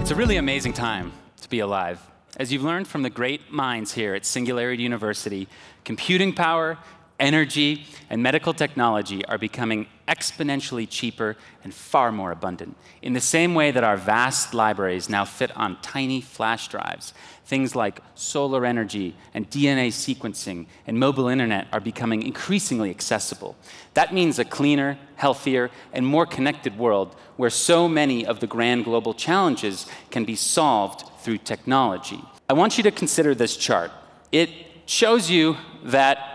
It's a really amazing time to be alive. As you've learned from the great minds here at Singularity University, computing power, energy, and medical technology are becoming exponentially cheaper and far more abundant. In the same way that our vast libraries now fit on tiny flash drives, things like solar energy and DNA sequencing and mobile internet are becoming increasingly accessible. That means a cleaner, healthier, and more connected world where so many of the grand global challenges can be solved through technology. I want you to consider this chart. It shows you that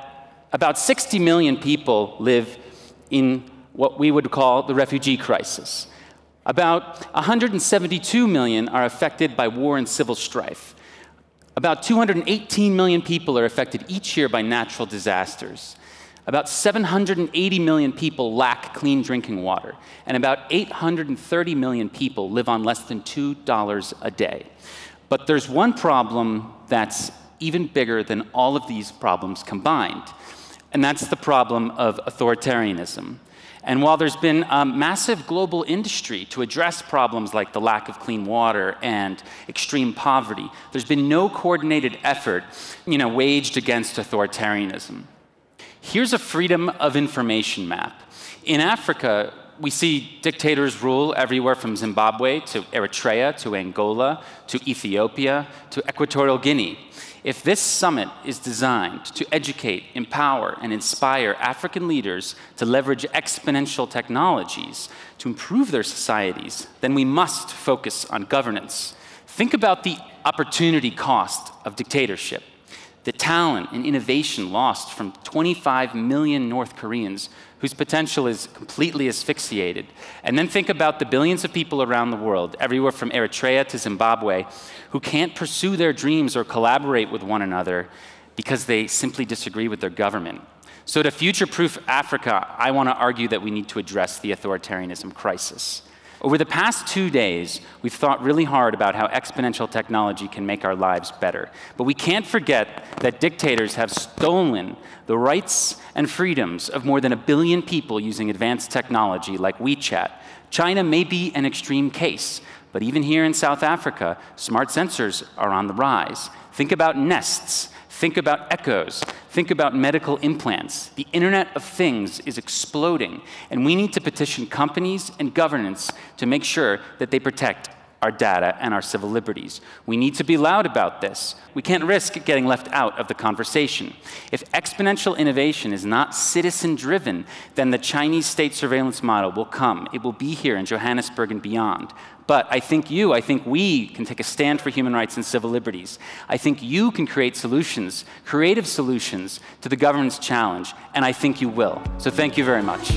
about 60 million people live in what we would call the refugee crisis. About 172 million are affected by war and civil strife. About 218 million people are affected each year by natural disasters. About 780 million people lack clean drinking water, and about 830 million people live on less than $2 a day. But there's one problem that's even bigger than all of these problems combined, and that's the problem of authoritarianism. And while there's been a massive global industry to address problems like the lack of clean water and extreme poverty, there's been no coordinated effort, waged against authoritarianism. Here's a freedom of information map. In Africa, we see dictators rule everywhere from Zimbabwe to Eritrea to Angola to Ethiopia to Equatorial Guinea. If this summit is designed to educate, empower, and inspire African leaders to leverage exponential technologies to improve their societies, then we must focus on governance. Think about the opportunity cost of dictatorship, the talent and innovation lost from 25 million North Koreans whose potential is completely asphyxiated. And then think about the billions of people around the world, everywhere from Eritrea to Zimbabwe, who can't pursue their dreams or collaborate with one another because they simply disagree with their government. So to future-proof Africa, I want to argue that we need to address the authoritarianism crisis. Over the past 2 days, we've thought really hard about how exponential technology can make our lives better. But we can't forget that dictators have stolen the rights and freedoms of more than 1 billion people using advanced technology like WeChat. China may be an extreme case, but even here in South Africa, smart sensors are on the rise. Think about Nests. Think about echoes. Think about medical implants. The Internet of Things is exploding, and we need to petition companies and governments to make sure that they protect our data and our civil liberties. We need to be loud about this. We can't risk getting left out of the conversation. If exponential innovation is not citizen-driven, then the Chinese state surveillance model will come. It will be here in Johannesburg and beyond. But I think we can take a stand for human rights and civil liberties. I think you can create solutions, creative solutions to the government's challenge, and I think you will. So thank you very much.